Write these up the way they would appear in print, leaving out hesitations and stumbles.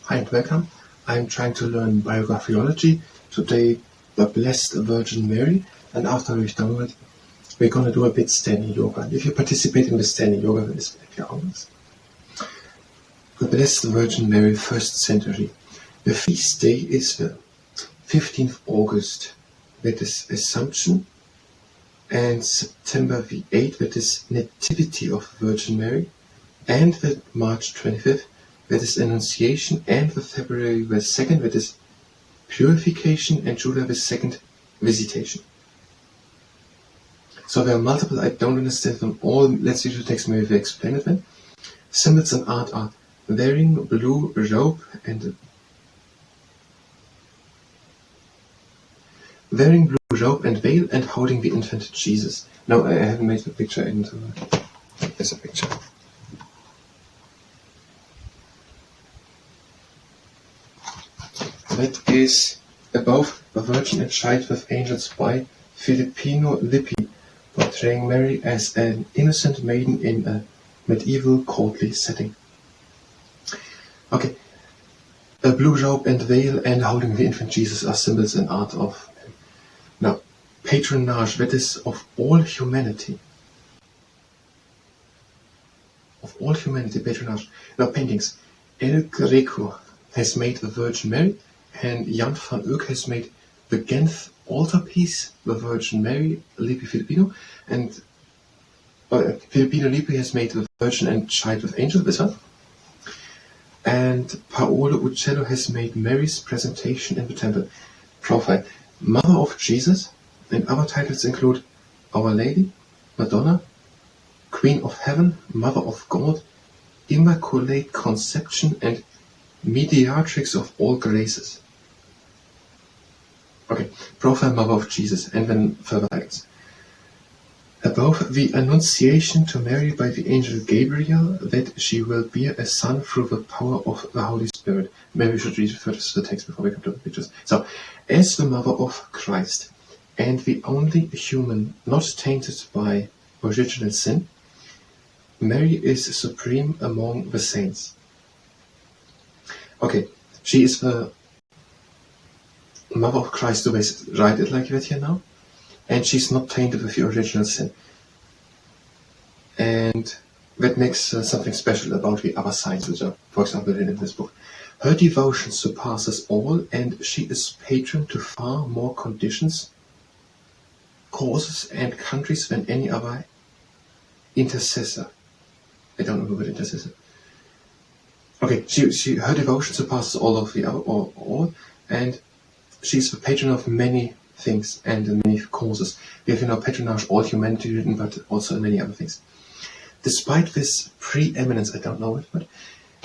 Hi and welcome. I'm trying to learn Biographyology. Today, the Blessed Virgin Mary, and after we've done it, we're going to do a bit standing yoga. And if you participate in the standing yoga, then it's like your arms. The Blessed Virgin Mary, 1st century. The feast day is the 15th August, that is Assumption, and September the 8th, that is Nativity of Virgin Mary, and the March 25th, that is Annunciation, and the February the 2nd, that is Purification, and July the 2nd, Visitation. So there are multiple, I don't understand them all. Let's read the text, maybe they explain it then. Symbols and art are wearing blue robe and veil and holding the infant Jesus. Now I haven't made the picture into there's a picture. That is above the Virgin and Child with Angels by Filippino Lippi, portraying Mary as an innocent maiden in a medieval courtly setting. Okay, a blue robe and veil and holding the infant Jesus are symbols and art of Mary. Now, patronage, that is of all humanity. Of all humanity, patronage. Now, paintings. El Greco has made the Virgin Mary, and Jan van Eyck has made the Ghent altarpiece, the Virgin Mary, Lippi Filipino, and Filipino Lippi has made the Virgin and Child with Angel, this one. And Paolo Uccello has made Mary's presentation in the temple. Profile: Mother of Jesus, and other titles include Our Lady, Madonna, Queen of Heaven, Mother of God, Immaculate Conception, and Mediatrix of all graces. Okay, profile: Mother of Jesus, and then further titles. Above, the Annunciation to Mary by the angel Gabriel that she will bear a son through the power of the Holy Spirit. Maybe we should read first the text before we come to the pictures. So, as the mother of Christ, and the only human not tainted by original sin, Mary is supreme among the saints. Okay, she is the mother of Christ, do we write it like that here now? And she's not tainted with the original sin. And that makes something special about the other signs, which are, for example, in this book. Her devotion surpasses all, and she is patron to far more conditions, causes, and countries than any other intercessor. I don't know the word intercessor. Okay, her devotion surpasses all of the other, all, and she's the patron of many things and many causes. We have patronage all humanity written, but also many other things. Despite this preeminence, I don't know it, but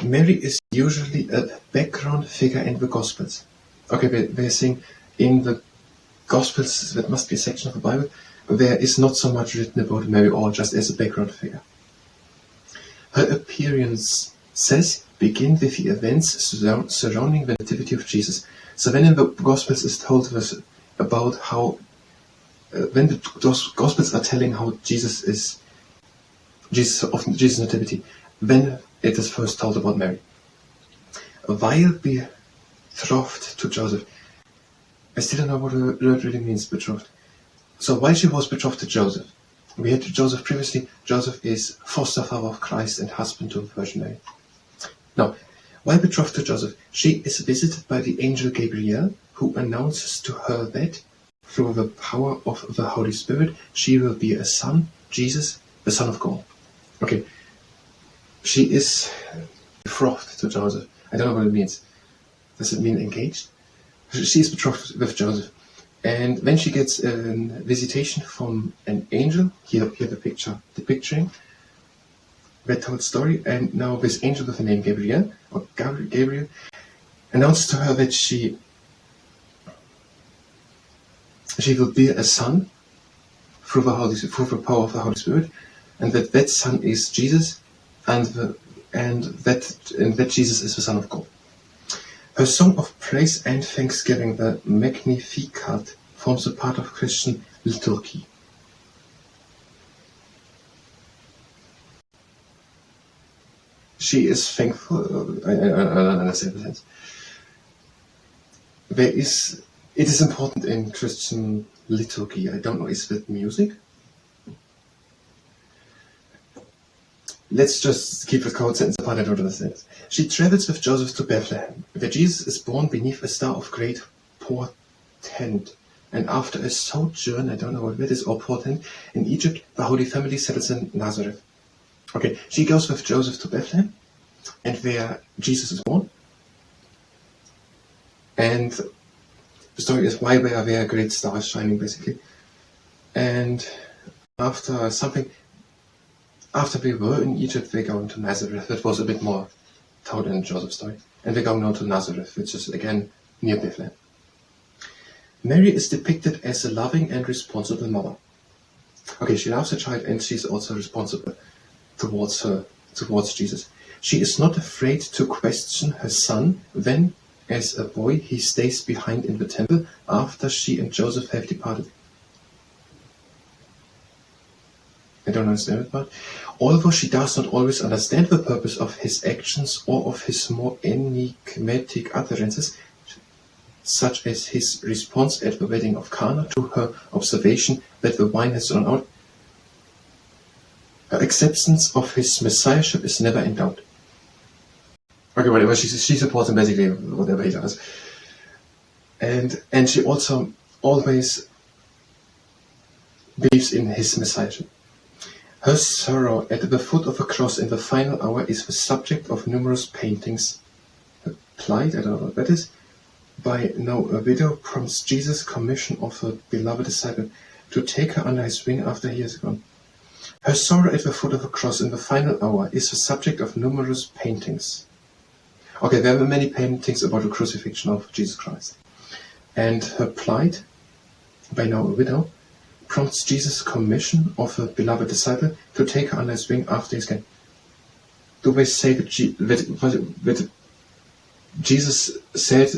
Mary is usually a background figure in the Gospels. Okay, they're saying in the Gospels, that must be a section of the Bible, there is not so much written about Mary, or just as a background figure. Her appearances begin with the events surrounding the Nativity of Jesus. So when in the Gospels is told us about how, when the Gospels are telling how Jesus Nativity, then it is first told about Mary. While betrothed to Joseph, I still don't know what the word really means, betrothed. So while she was betrothed to Joseph, we had Joseph previously. Joseph is foster father of Christ and husband to the Virgin Mary. Now, while betrothed to Joseph, she is visited by the angel Gabriel, who announces to her that, through the power of the Holy Spirit, she will be a son, Jesus, the Son of God. Okay, she is betrothed to Joseph. I don't know what it means. Does it mean engaged? She is betrothed with Joseph. And then she gets a visitation from an angel. Here the picture depicting that whole story. And now this angel with the name Gabriel, announces to her that she will bear a son through the power of the Holy Spirit, and that son is Jesus, and that Jesus is the Son of God. Her song of praise and thanksgiving, the Magnificat, forms a part of Christian liturgy. she is thankful. I don't understand the sense. It is important in Christian liturgy. I don't know, is it music? Let's just keep the code sentence apart, I don't understand. She travels with Joseph to Bethlehem, where Jesus is born beneath a star of great portent. And after a sojourn, I don't know what that is, or portent, in Egypt, the Holy Family settles in Nazareth. Okay, she goes with Joseph to Bethlehem, and where Jesus is born. And the story is why there are great stars shining, basically. And after we were in Egypt, we're going to Nazareth. That was a bit more told in Joseph's story. And we're going now to Nazareth, which is again near Bethlehem. Mary is depicted as a loving and responsible mother. Okay, she loves her child and she's also responsible towards Jesus. She is not afraid to question her son when, as a boy, he stays behind in the temple after she and Joseph have departed. I don't understand that part. Although she does not always understand the purpose of his actions or of his more enigmatic utterances, such as his response at the wedding of Cana to her observation that the wine has run out, her acceptance of his messiahship is never in doubt. Okay, whatever, she supports him basically, whatever he does. And she also always believes in his messiahship. Her sorrow at the foot of a cross in the final hour is the subject of numerous paintings. Her plight, I don't know what that is, by now a widow prompts Jesus' commission of her beloved disciple to take her under his wing after he is gone. Her sorrow at the foot of a cross in the final hour is the subject of numerous paintings. Okay, there were many paintings about the crucifixion of Jesus Christ. And her plight, by now a widow, prompts Jesus' commission of a beloved disciple to take her under his wing after he's gone. Do they say that Jesus said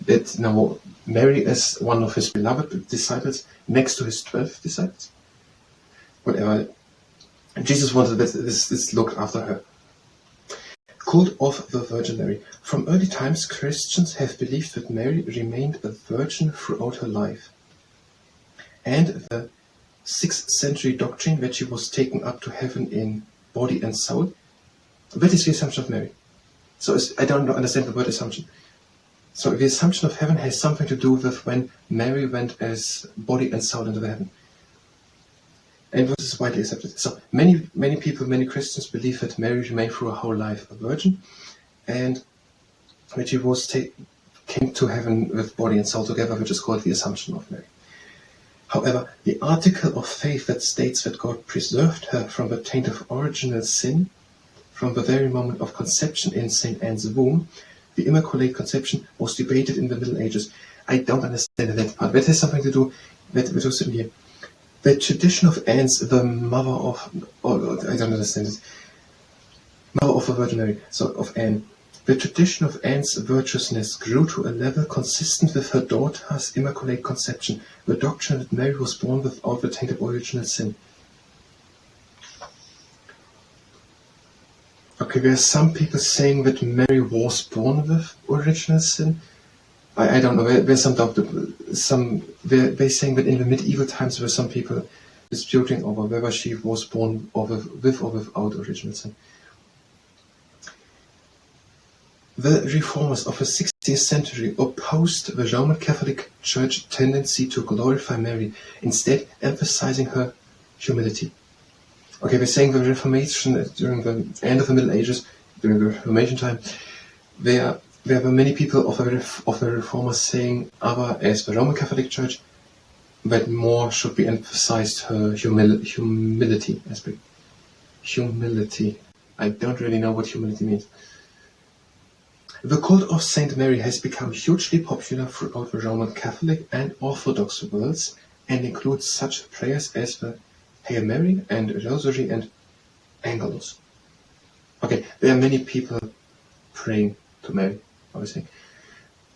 that now Mary is one of his beloved disciples next to his 12 disciples? Whatever. Jesus wanted this looked after her. Cult of the Virgin Mary. From early times, Christians have believed that Mary remained a virgin throughout her life. And the 6th century doctrine that she was taken up to heaven in body and soul, that is the assumption of Mary. So I don't understand the word assumption. So the assumption of heaven has something to do with when Mary went as body and soul into the heaven. And this is widely accepted. So many people, many Christians believe that Mary remained through her whole life a virgin, and that she came to heaven with body and soul together, which is called the Assumption of Mary. However, the article of faith that states that God preserved her from the taint of original sin from the very moment of conception in St. Anne's womb, the Immaculate Conception, was debated in the Middle Ages. I don't understand that part. That has something to do with here. The tradition of Anne's, the mother of, I don't understand it, mother of the Virgin Mary, so of Anne. The tradition of Anne's virtuousness grew to a level consistent with her daughter's Immaculate Conception, the doctrine that Mary was born without the taint of original sin. Okay, there are some people saying that Mary was born with original sin. I don't know, there's some doubt. They're saying that in the medieval times there were some people disputing over whether she was born with or without original sin. The reformers of the 16th century opposed the Roman Catholic Church tendency to glorify Mary, instead emphasizing her humility. Okay, they're saying the Reformation during the end of the Middle Ages, during the Reformation time, there were many people of the Reformers saying, as the Roman Catholic Church, that more should be emphasized her humility aspect. Humility. I don't really know what humility means. The cult of Saint Mary has become hugely popular throughout the Roman Catholic and Orthodox worlds and includes such prayers as the Hail Mary and Rosary and Angelus. Okay, there are many people praying to Mary, obviously.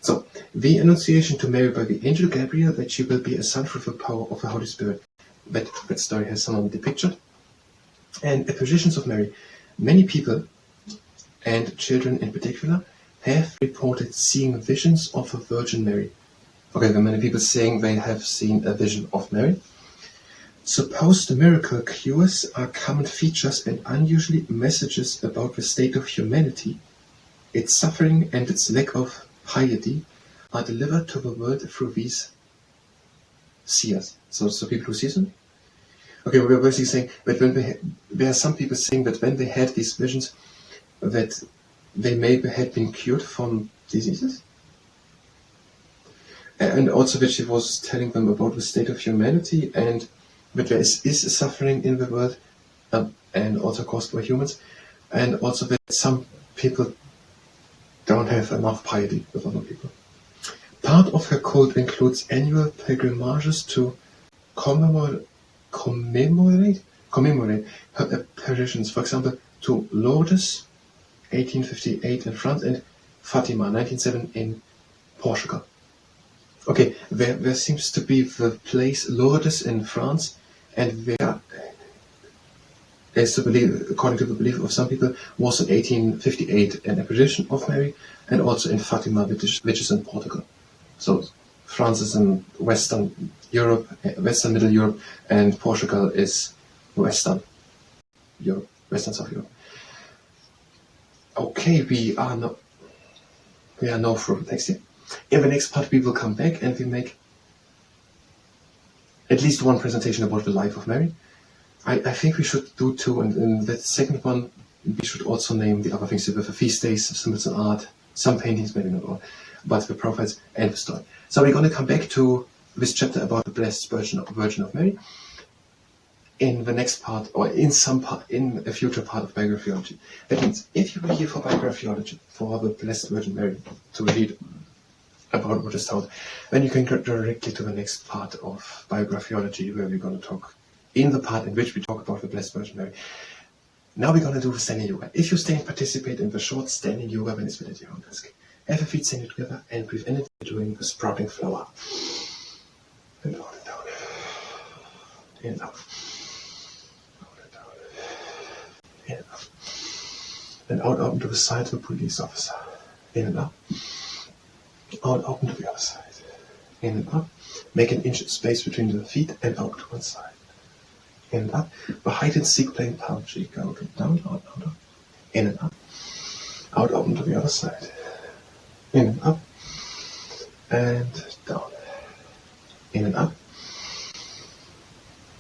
So, the Annunciation to Mary by the angel Gabriel that she will be a son through the power of the Holy Spirit. That story has some of the picture. And apparitions of Mary. Many people and children in particular, have reported seeing visions of a Virgin Mary. Okay, there are many people saying they have seen a vision of Mary. Supposed miracle cures are common features and unusually messages about the state of humanity, its suffering and its lack of piety are delivered to the world through these seers. So people who see them. Okay, we're basically saying that there are some people saying that when they had these visions, that they maybe had been cured from diseases. And also that she was telling them about the state of humanity and that there is a suffering in the world and also caused by humans. And also that some people don't have enough piety with other people. Part of her cult includes annual pilgrimages to commemorate her apparitions, for example, to Lourdes, 1858 in France, and Fatima, 1907 in Portugal. Okay, there seems to be the place Lourdes in France, and there, according to the belief of some people, was in 1858 an apparition of Mary, and also in Fatima, which is in Portugal. So France is in Western Europe, Western Middle Europe, and Portugal is Western Europe, Western South Europe. Okay, we are now through the text here. In the next part, we will come back and we make at least one presentation about the life of Mary. I think we should do two, and in that second one, we should also name the other things, the feast days, symbols and art, some paintings, maybe not all, but the prophets and the story. So we're going to come back to this chapter about the Blessed Virgin of Mary in the next part, or in a future part of Biographyology. That means, if you were here for Biographyology, for the Blessed Virgin Mary, to read about what is told, then you can go directly to the next part of Biographyology, where we're going to talk, in the part in which we talk about the Blessed Virgin Mary. Now we're going to do the standing yoga. If you stay and participate in the short standing yoga, then it's at your own risk. Have your feet standing together and breathe in and doing the sprouting flower. And out and down. In and out. Out and down. In and out. And out open to the side of the police officer. In and out. Out open to the other side. In and up. Make an inch space between the feet and out to one side. In and up. The hide and seek playing palm cheek. Out and down, out, out, out. In and up. Out open to the other side. In and up. And down. In and up.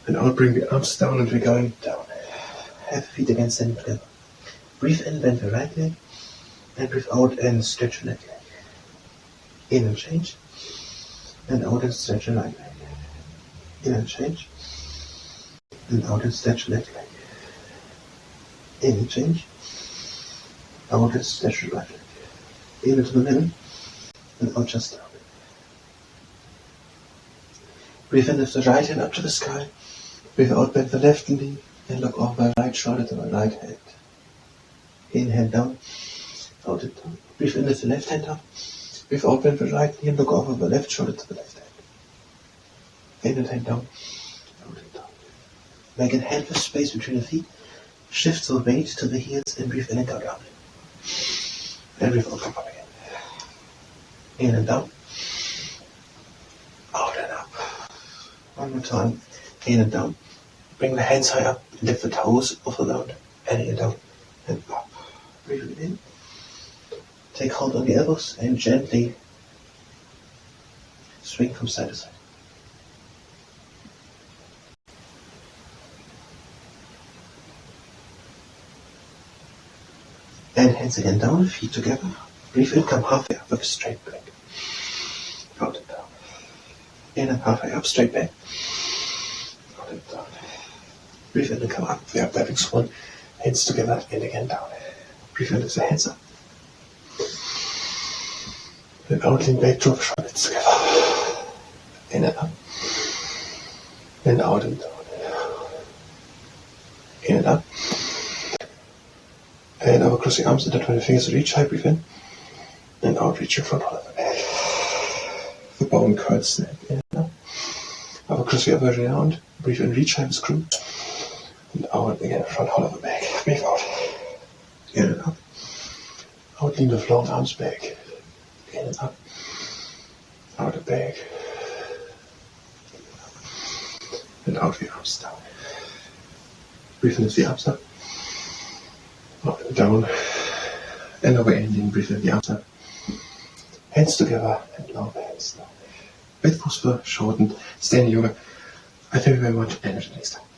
And out, bring the arms down and we're going down. Have feet again standing together. Breathe in, bend the right leg. And breathe out and stretch your left leg. In and change. And out and stretch your right leg. In and change. And out and stretch your left leg. In and change. Out and stretch your right leg. In into the middle. And out just down. Breathe in, lift the right hand up to the sky. Breathe out, bend the left knee. And look over the right shoulder to the right hand. Inhale down. Out and down. Breathe in, lift the left hand up. Breathe out, bend the right knee and look over the left shoulder to the left hand. In and hand down. Out and down. Make a hand with space between the feet. Shift the weight to the heels and breathe in and out down. And breathe out, come up again. In and down. Out and up. One more time. In and down. Bring the hands high up. Lift the toes off the ground. And in and down. And up. Breathe in. Take hold on the elbows and gently swing from side to side. And hands again down, feet together. Breathe in, come halfway up with a straight back. Out and down. In and halfway up, straight back. Out and down. Breathe in and come up. We are perfect swan. Hands together and again down. Breathe in, lift the hands up. And out, lean back, drop shoulders together. In and up. And out and down. In and up. And over cross the arms, intertwine the fingers, reach high, breathe in. And out, reach your front hollow of the back. The bone curls, snap in and up. Over cross the other way around, breathe in, reach high, the screw. And out again, front hollow of the back. Breathe out. In and up. Lean the long arms back. In and up. Out and back. And out the arms down. Breathe in the arms up. Up and down. And over ending, breathe in the arms up. Hands together and long hands down. Wait for shortened standing yoga. I thank you very much and until next time.